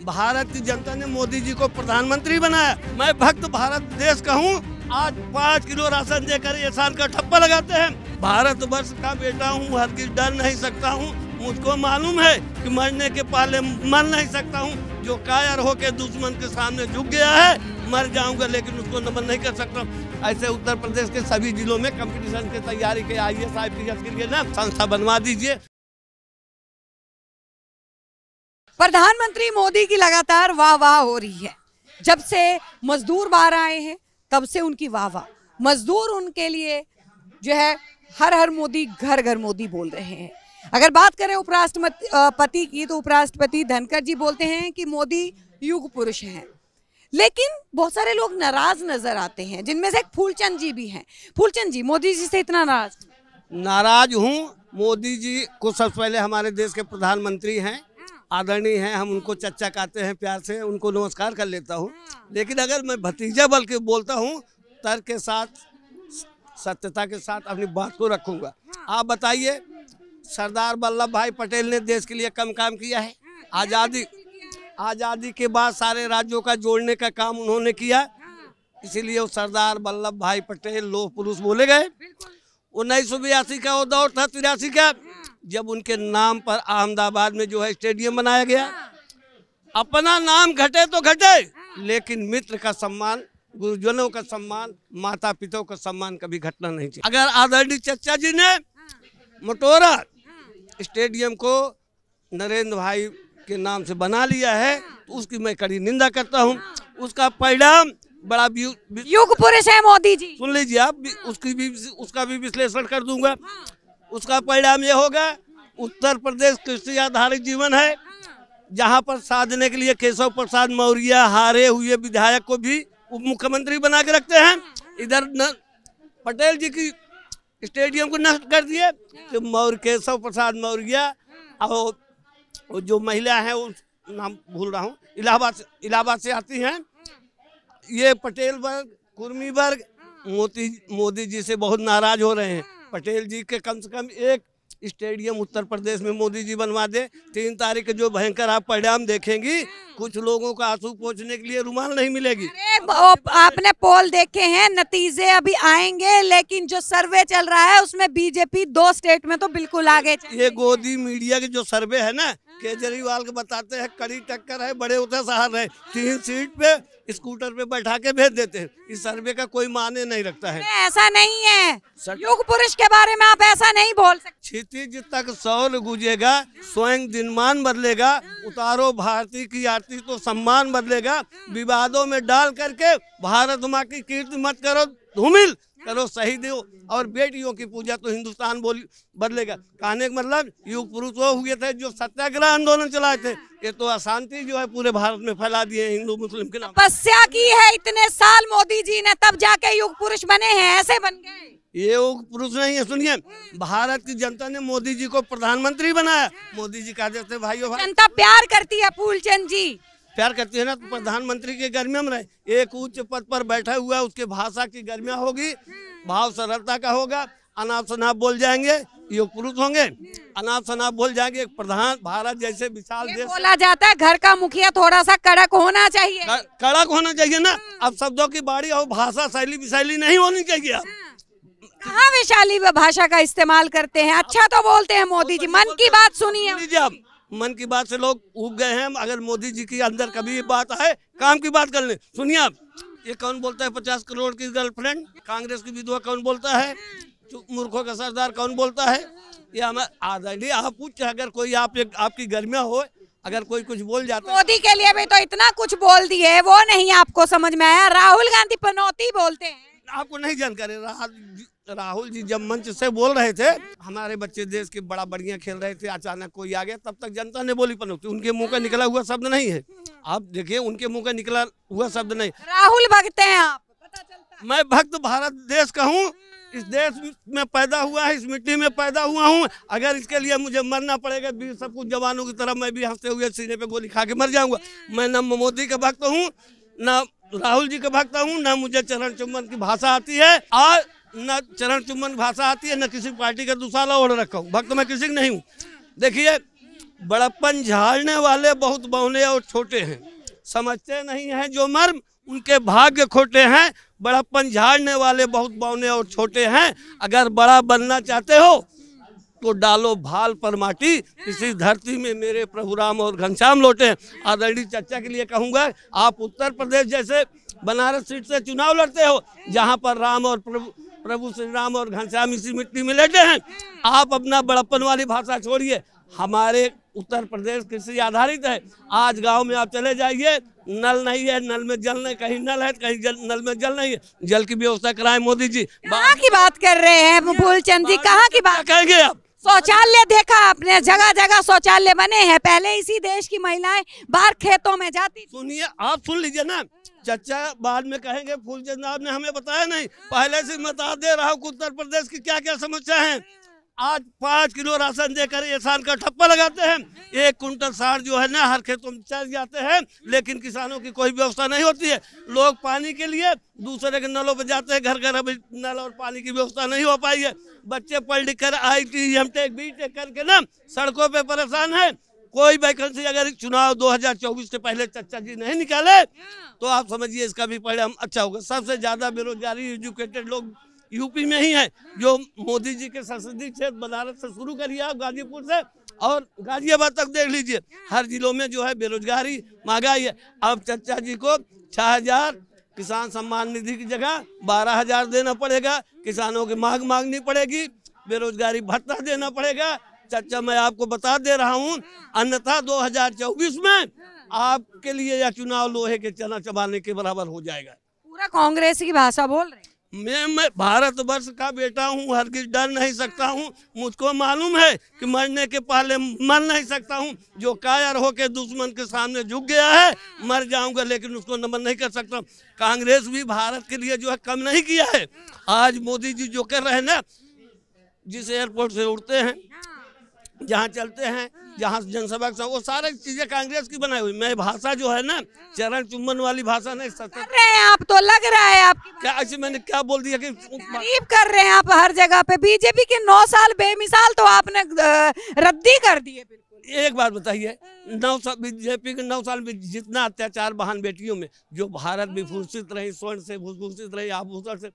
भारत की जनता ने मोदी जी को प्रधानमंत्री बनाया। मैं भक्त भारत देश का हूँ। आज 5 किलो राशन देकर एहसान का ठप्पा लगाते हैं। भारत वर्ष का बेटा हूँ, हरगिज डर नहीं सकता हूँ। मुझको मालूम है कि मरने के पहले मर नहीं सकता हूँ। जो कायर होकर दुश्मन के सामने झुक गया है, मर जाऊंगा लेकिन उसको नमन नहीं कर सकता। ऐसे उत्तर प्रदेश के सभी जिलों में कंपटीशन की तैयारी के IAS IPS के लिए ना संस्था बनवा दीजिए। प्रधानमंत्री मोदी की लगातार वाह वाह हो रही है। जब से मजदूर बाहर आए हैं तब से उनकी वाह वाह। मजदूर उनके लिए जो है हर हर मोदी घर घर मोदी बोल रहे हैं। अगर बात करें उपराष्ट्रपति की तो उपराष्ट्रपति धनखड़ जी बोलते हैं कि मोदी युग पुरुष हैं, लेकिन बहुत सारे लोग नाराज नजर आते हैं, जिनमें से एक फूलचंद जी भी हैं। फूलचंद जी, मोदी जी से इतना नाराज हूँ। मोदी जी कुछ सबसे पहले हमारे देश के प्रधानमंत्री हैं, आदरणीय हैं। हम उनको चच्चा कहते हैं, प्यार से उनको नमस्कार कर लेता हूँ। लेकिन अगर मैं भतीजा बल के बोलता हूँ, तर्क के साथ, सत्यता के साथ अपनी बात को रखूंगा। आप बताइए, सरदार वल्लभ भाई पटेल ने देश के लिए कम काम किया है? आज़ादी के बाद सारे राज्यों का जोड़ने का काम उन्होंने किया, इसीलिए वो सरदार वल्लभ भाई पटेल लोह पुरुष बोले गए। 1982 का वो दौर था, 83 का, जब उनके नाम पर अहमदाबाद में जो है स्टेडियम बनाया गया। अपना नाम घटे तो घटे, लेकिन मित्र का सम्मान, गुरुजनों का सम्मान, माता पिता का सम्मान कभी घटना नहीं चाहिए। अगर आदरणीय चचा जी ने मोटोरा स्टेडियम को नरेंद्र भाई के नाम से बना लिया है तो उसकी मैं कड़ी निंदा करता हूं। उसका परिणाम बड़ा युग पुरुष है मोदी जी। सुन लीजिए आप, उसका भी विश्लेषण कर दूंगा। उसका परिणाम ये होगा, उत्तर प्रदेश कृषि आधारित जीवन है, जहां पर साधने के लिए केशव प्रसाद मौर्य हारे हुए विधायक को भी उप मुख्यमंत्री बना के रखते हैं। इधर पटेल जी की स्टेडियम को नष्ट कर दिए तो केशव प्रसाद मौर्य और जो महिला है, उस नाम भूल रहा हूँ, इलाहाबाद से आती हैं, ये पटेल वर्ग, कुर्मी वर्ग मोदी जी से बहुत नाराज हो रहे हैं। पटेल जी के कम से कम एक स्टेडियम उत्तर प्रदेश में मोदी जी बनवा दे। 3 तारीख के जो भयंकर आप परिणाम देखेंगी, कुछ लोगों का आंसू पोंछने के लिए रुमाल नहीं मिलेगी। आपने पोल देखे हैं, नतीजे अभी आएंगे, लेकिन जो सर्वे चल रहा है उसमें बीजेपी 2 स्टेट में तो बिल्कुल आगे। ये गोदी मीडिया के जो सर्वे है ना, केजरीवाल को बताते हैं कड़ी टक्कर है, बड़े उतर सहार है, 3 सीट पे स्कूटर पे बैठा के भेज देते हैं। इस सर्वे का कोई माने नहीं रखता है। ऐसा नहीं है, युग पुरुष के बारे में आप ऐसा नहीं बोल सकते। क्षितिज तक सौर गुजेगा, स्वयं दिनमान बदलेगा, उतारो भारती की आरती तो सम्मान बदलेगा। विवादों में डाल करके भारत माँ की कीर्ति मत करो धूमिल, करो शहीद और बेटियों की पूजा तो हिंदुस्तान बदलेगा। कहने का मतलब युग पुरुष वो हुए थे जो सत्याग्रह आंदोलन चलाए थे। ये तो अशांति जो है पूरे भारत में फैला दिए हिंदू मुस्लिम के नाम। तपस्या की है इतने साल मोदी जी ने, तब जाके युग पुरुष बने हैं, ऐसे बन गए। ये युग पुरुष नहीं है। सुनिए, भारत की जनता ने मोदी जी को प्रधानमंत्री बनाया। मोदी जी कहते थे भाइयों, जनता प्यार करती है। फूलचंद जी प्यार करती है ना, तो प्रधानमंत्री के गर्मिया में रहे। एक उच्च पद पर बैठा हुआ, उसके भाषा की गर्मिया होगी, भाव सरलता का होगा। अनाप शनाप बोल जाएंगे, युग पुरुष होंगे। अनाप शनाप बोल जाएंगे। एक प्रधान, भारत जैसे विशाल देश, बोला जाता है घर का मुखिया थोड़ा सा कड़क होना चाहिए। कड़क होना चाहिए ना। अब शब्दों की बाड़ी और भाषा शैली विशैली नहीं होनी चाहिए। कहाँ वैशाली भाषा का इस्तेमाल करते हैं? अच्छा तो बोलते हैं मोदी जी। मन की बात सुनिए। आप मन की बात से लोग उब गए हैं। अगर मोदी जी की अंदर कभी ये बात आए, काम की बात कर ले। सुनिए आप, ये कौन बोलता है 50 करोड़ की गर्लफ्रेंड? कांग्रेस की विधवा कौन बोलता है? मूर्खों का सरदार कौन बोलता है? ये हमें आजादी। आप पूछ, अगर कोई आपकी गर्मिया हो, अगर कोई कुछ बोल जाता है। मोदी के लिए भी तो इतना कुछ बोल दिए, वो नहीं आपको समझ में आया? राहुल गांधी पनौती बोलते हैं। आपको नहीं जानकारी। राहुल जी जब मंच से बोल रहे थे, हमारे बच्चे देश के बड़ा बढ़िया खेल रहे थे, अचानक कोई आ गया, तब तक जनता ने बोली पनौती। उनके मुंह का निकला हुआ शब्द नहीं है। आप देखिए, उनके मुंह का निकला हुआ शब्द नहीं। राहुल भक्त हैं आप, पता चलता है। मैं भक्त भारत देश का हूँ। इस देश में पैदा हुआ है, इस मिट्टी में पैदा हुआ हूँ। अगर इसके लिए मुझे मरना पड़ेगा, सब कुछ जवानों की तरह मैं भी हंसते हुए सीने पे गोली खा के मर जाऊंगा। मैं न मोदी का भक्त हूँ, न राहुल जी का भक्त हूँ, न मुझे चरण चुम्बन की भाषा आती है, और न चरण चुम्बन भाषा आती है, न किसी पार्टी का दुसाला ओढ़ रखा हूँ। भक्त मैं किसी की नहीं हूँ। देखिए, बड़प्पन झाड़ने वाले बहुत बौने और छोटे हैं, समझते नहीं हैं जो मर्म उनके भाग्य खोटे हैं। बड़प्पन झाड़ने वाले बहुत बौने और छोटे हैं, अगर बड़ा बनना चाहते हो तो डालो भाल पर माटी, इसी धरती में मेरे प्रभु राम और घनश्याम लौटे। आदरणीय चर्चा के लिए कहूँगा, आप उत्तर प्रदेश जैसे बनारस सीट से चुनाव लड़ते हो, जहाँ पर राम और प्रभु श्री राम और घनश्याम इसी मिट्टी में लेटे हैं। आप अपना बड़प्पन वाली भाषा छोड़िए। हमारे उत्तर प्रदेश कृषि आधारित है। आज गांव में आप चले जाइए, नल नहीं है, नल में जल नहीं, कहीं नल है कहीं नल में जल नहीं है। जल की व्यवस्था कराएं मोदी जी। कहाँ की बात कर रहे हैं फूलचंद जी, कहाँ की बात कहेंगे आप? शौचालय देखा आपने, जगह जगह शौचालय बने हैं। पहले इसी देश की महिलाएं बाहर खेतों में जाती। सुनिए, आप सुन लीजिए ना, चर्चा बाद में कहेंगे फूलचंद आपने हमें बताया नहीं। पहले से बता दे रहा हूँ कि उत्तर प्रदेश की क्या क्या समस्या है। आज 5 किलो राशन देकर एहसान का ठप्पा लगाते हैं। 1 कुंटल साड़ जो है ना हर खेतों में चल जाते हैं, लेकिन किसानों की कोई व्यवस्था नहीं होती है। लोग पानी के लिए दूसरे के नलों पर जाते हैं, घर घर अभी नल और पानी की व्यवस्था नहीं हो पाई है। बच्चे पढ़ लिख कर IT M.Tech B.Tech करके ना सड़कों पे परेशान है। कोई वैकेंसी अगर चुनाव 2024 से पहले चर्चा जी नहीं निकाले तो आप समझिए इसका भी परिणाम अच्छा होगा। सबसे ज्यादा बेरोजगारी एजुकेटेड लोग यूपी में ही है, जो मोदी जी के संसदीय क्षेत्र बनारस से शुरू करिए आप, गाजीपुर से और गाजियाबाद तक देख लीजिए, हर जिलों में जो है बेरोजगारी महंगाई है। अब चर्चा जी को 6000 किसान सम्मान निधि की जगह 12000 देना पड़ेगा, किसानों की मांग मांगनी पड़ेगी, बेरोजगारी भत्ता देना पड़ेगा। चर्चा मैं आपको बता दे रहा हूँ, अन्यथा 2024 में आपके लिए यह चुनाव लोहे के चना चबाने के बराबर हो जाएगा। पूरा कांग्रेस की भाषा बोल रहे हैं। मैं भारतवर्ष का बेटा हूँ, हरगिज डर नहीं सकता हूँ। मुझको मालूम है कि मरने के पहले मर नहीं सकता हूँ। जो कायर होके दुश्मन के सामने झुक गया है, मर जाऊंगा लेकिन उसको नमन नहीं कर सकता। कांग्रेस भी भारत के लिए जो है कम नहीं किया है। आज मोदी जी जो कर रहे हैं ना, जिस एयरपोर्ट से उड़ते हैं, जहाँ चलते हैं, जहाँ जनसभा वो सारी चीजें कांग्रेस की बनाई हुई। मैं भाषा जो है ना चरण चुम्बन वाली भाषा नहीं कर रहे हैं आप, तो लग रहा है आपकी क्या ऐसे मैंने क्या बोल दिया कि तारीफ कर रहे हैं आप हर जगह पे। बीजेपी के 9 साल बेमिसाल तो आपने रद्दी कर दिए। बिल्कुल एक बात बताइए, 9 साल बीजेपी के 9 साल में जितना अत्याचार बहन बेटियों में, जो भारत विभूषित रही, स्वर्ण से विभूषित रही, आभूषण से,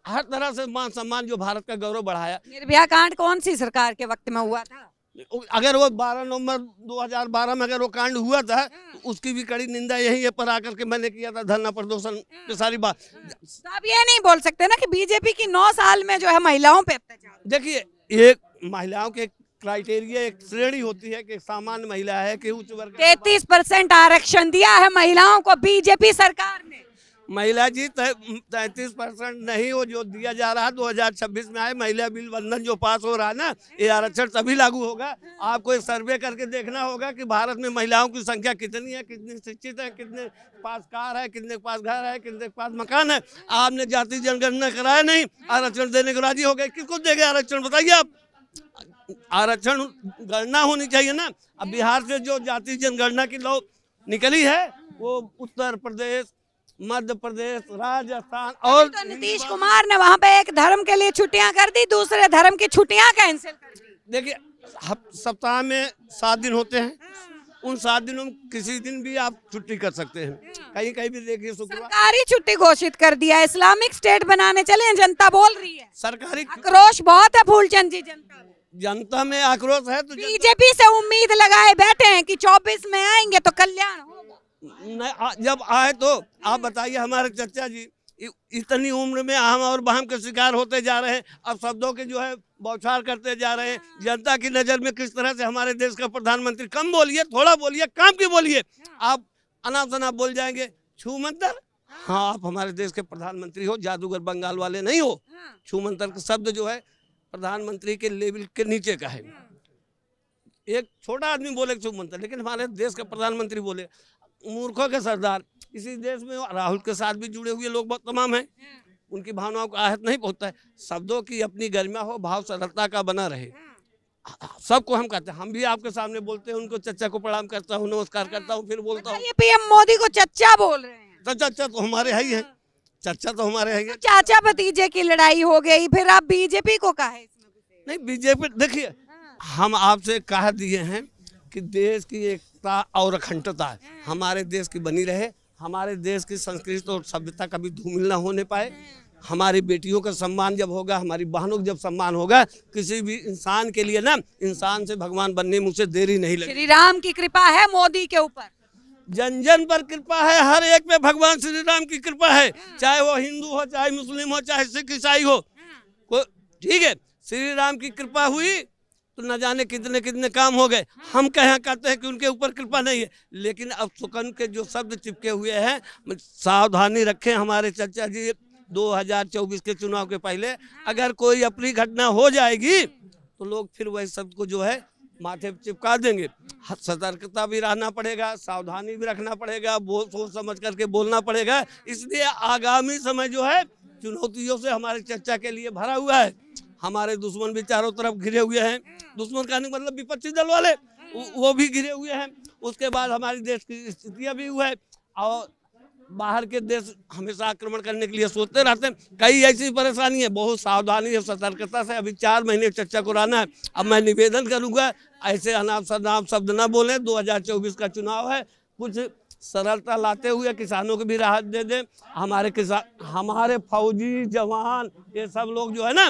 हर तरह से मान सम्मान जो भारत का गौरव बढ़ाया। निर्भया कांड कौन सी सरकार के वक्त में हुआ था? अगर वो 12 नवंबर 2012 में अगर वो कांड हुआ था तो उसकी भी कड़ी निंदा यही पर आकर के मैंने किया था, धरना प्रदर्शन पे सारी बात। तो आप ये नहीं बोल सकते ना कि बीजेपी की 9 साल में जो है महिलाओं पे अत्याचार। देखिए, एक महिलाओं के क्राइटेरिया, एक श्रेणी होती है कि सामान्य महिला है कि उच्च वर्ग। 33% आरक्षण दिया है महिलाओं को बीजेपी सरकार ने। महिला जी 33% नहीं, वो जो दिया जा रहा है 2026 में आए महिला बिल बंधन जो पास हो रहा है ना, ये आरक्षण तभी लागू होगा। आपको एक सर्वे करके देखना होगा कि भारत में महिलाओं की संख्या कितनी है, कितनी शिक्षित है, कितने पास कार है, कितने के पास घर है, कितने के पास मकान है। आपने जाति जनगणना कराया नहीं, आरक्षण देने को राजी हो गए। किसको देंगे आरक्षण बताइए आप? आरक्षण गणना होनी चाहिए ना। अब बिहार से जो जाति जनगणना की लौ निकली है वो उत्तर प्रदेश, मध्य प्रदेश, राजस्थान और तो नीतीश कुमार ने वहां पे एक धर्म के लिए छुट्टियां कर दी, दूसरे धर्म की छुट्टियां कैंसिल कर दी। देखिए, सप्ताह में 7 दिन होते हैं, उन 7 दिनों में किसी दिन भी आप छुट्टी कर सकते हैं। कहीं कहीं भी देखिए शुक्रवार सरकारी छुट्टी घोषित कर दिया। इस्लामिक स्टेट बनाने चले, जनता बोल रही है। सरकारी आक्रोश बहुत है फूलचंद जी, जनता में आक्रोश है। तो बीजेपी से उम्मीद लगाए बैठे हैं कि 24 में आएंगे तो कल्याण होगा। जब आए तो आप बताइए, हमारे चचा जी इतनी उम्र में हम और बहम के शिकार होते जा रहे हैं। अब शब्दों के जो है बौछार करते जा रहे हैं। जनता की नज़र में किस तरह से हमारे देश का प्रधानमंत्री, कम बोलिए, थोड़ा बोलिए, काम की बोलिए। आप अनाप बोल जाएंगे। छू मंतर, हाँ आप हमारे देश के प्रधानमंत्री हो, जादूगर बंगाल वाले नहीं हो। छू मंतर का शब्द जो है प्रधानमंत्री के लेवल के नीचे का है। एक छोटा आदमी बोले छू मंतर, लेकिन हमारे देश का प्रधानमंत्री बोले। मूर्खों के सरदार इसी देश में राहुल के साथ भी जुड़े हुए लोग बहुत तमाम हैं, उनकी भावनाओं को आहत नहीं पहुंचता है। शब्दों की अपनी गरिमा हो, भाव सरलता का बना रहे। सबको हम कहते हैं, हम भी आपके सामने बोलते हैं, उनको चचा को प्रणाम करता हूँ, नमस्कार करता हूँ, फिर बोलता हूँ। पीएम मोदी को चचा बोल रहे हैं। तो चचा तो हमारे है ही है, चचा तो हमारे है। चाचा भतीजे की लड़ाई हो गई, फिर आप बीजेपी को कहा? नहीं, बीजेपी देखिए, हम आपसे कह दिए हैं कि देश की एकता और अखंडता हमारे देश की बनी रहे, हमारे देश की संस्कृति और सभ्यता कभी धूमिल न होने पाए। हमारी बेटियों का सम्मान जब होगा, हमारी बहनों का जब सम्मान होगा, किसी भी इंसान के लिए ना, इंसान से भगवान बनने में उसे देरी नहीं लगेगी। श्री राम की कृपा है मोदी के ऊपर, जन जन पर कृपा है, हर एक पे भगवान श्री राम की कृपा है, चाहे वो हिंदू हो, चाहे मुस्लिम हो, चाहे सिख ईसाई हो, ठीक है। श्री राम की कृपा हुई तो न जाने कितने कितने काम हो गए। हम कहते हैं कि उनके ऊपर कृपा नहीं है, लेकिन अब सुकन के जो शब्द चिपके हुए हैं, सावधानी रखें हमारे चचा जी। 2024 के चुनाव के पहले अगर कोई अपनी घटना हो जाएगी तो लोग फिर वही शब्द को जो है माथे पे चिपका देंगे। सतर्कता भी रहना पड़ेगा, सावधानी भी रखना पड़ेगा, सोच समझ करके बोलना पड़ेगा। इसलिए आगामी समय जो है चुनौतियों से हमारे चर्चा के लिए भरा हुआ है। हमारे दुश्मन भी चारों तरफ घिरे हुए हैं, दुश्मन का नहीं मतलब विपक्षी दल वाले, वो भी घिरे हुए हैं। उसके बाद हमारे देश की स्थितियाँ भी हुआ है और बाहर के देश हमेशा आक्रमण करने के लिए सोचते रहते हैं। कई ऐसी परेशानी है, बहुत सावधानी और सतर्कता से अभी 4 महीने चर्चा को रहना है। अब मैं निवेदन करूंगा, ऐसे अनाप शनाप शब्द ना बोलें। 2024 का चुनाव है, कुछ सरलता लाते हुए किसानों को भी राहत दे दें। हमारे किसान, हमारे फौजी जवान, ये सब लोग जो है ना,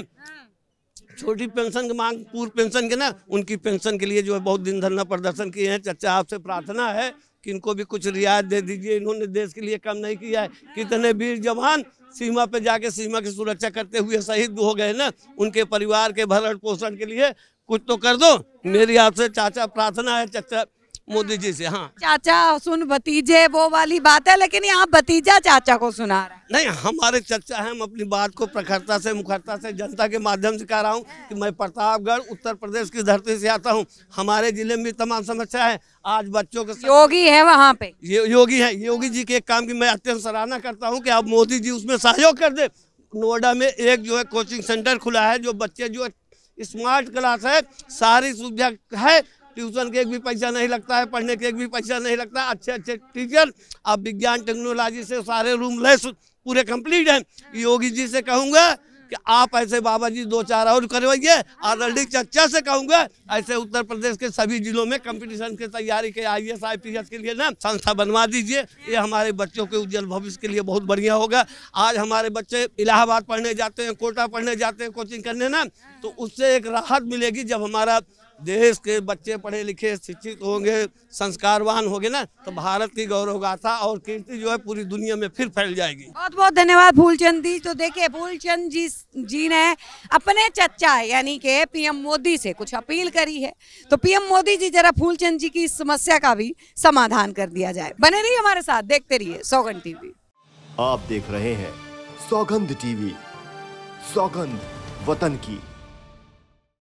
छोटी पेंशन की मांग, पूर्व पेंशन के ना, उनकी पेंशन के लिए जो है बहुत दिन धरना प्रदर्शन किए हैं। चर्चा आपसे प्रार्थना है कि इनको भी कुछ रियायत दे दीजिए, इन्होंने देश के लिए कम नहीं किया है। कितने वीर जवान सीमा पे जाके सीमा की सुरक्षा करते हुए शहीद हो गए ना, उनके परिवार के भरण पोषण के लिए कुछ तो कर दो। मेरी आपसे चाचा प्रार्थना है, चाचा मोदी जी से। हाँ चाचा सुन भतीजे वो वाली बात है, लेकिन यहाँ भतीजा चाचा को सुना रहा है। नहीं, हमारे चर्चा है, हम अपनी बात को प्रखरता से, मुखरता से जनता के माध्यम से कह रहा हूँ कि मैं प्रतापगढ़ उत्तर प्रदेश की धरती से आता हूँ। हमारे जिले में तमाम समस्या है। आज बच्चों के योगी है वहाँ पे, योगी है, योगी जी के एक काम की मैं अत्यंत सराहना करता हूँ कि अब मोदी जी उसमें सहयोग कर दे। नोएडा में एक जो है कोचिंग सेंटर खुला है, जो बच्चे जो स्मार्ट क्लास है, सारी सुविधा है, ट्यूशन के एक भी पैसा नहीं लगता है, पढ़ने के एक भी पैसा नहीं लगता है, अच्छे अच्छे टीचर, अब विज्ञान टेक्नोलॉजी से सारे रूम लेस पूरे कंप्लीट हैं। योगी जी से कहूँगा कि आप ऐसे बाबा जी 2-4 और करवाइए। ऑलरेडी चर्चा से कहूँगा ऐसे उत्तर प्रदेश के सभी जिलों में कंपटीशन की तैयारी के IAS IPS के लिए ना संस्था बनवा दीजिए। ये हमारे बच्चों के उज्जवल भविष्य के लिए बहुत बढ़िया होगा। आज हमारे बच्चे इलाहाबाद पढ़ने जाते हैं, कोटा पढ़ने जाते हैं कोचिंग करने ना, तो उससे एक राहत मिलेगी। जब हमारा देश के बच्चे पढ़े लिखे शिक्षित होंगे, संस्कारवान होंगे ना, तो भारत की गौरव गाथा और कीर्ति जो है पूरी दुनिया में फिर फैल जाएगी। बहुत बहुत धन्यवाद फूलचंद जी। तो देखिए फूलचंद जी ने अपने चच्चा यानी के PM मोदी से कुछ अपील करी है, तो PM मोदी जी जरा फूलचंद जी की इस समस्या का भी समाधान कर दिया जाए। बने रहिए हमारे साथ, देखते रहिए सौगंध टीवी। आप देख रहे हैं सौगंध टीवी, सौगंध वतन की।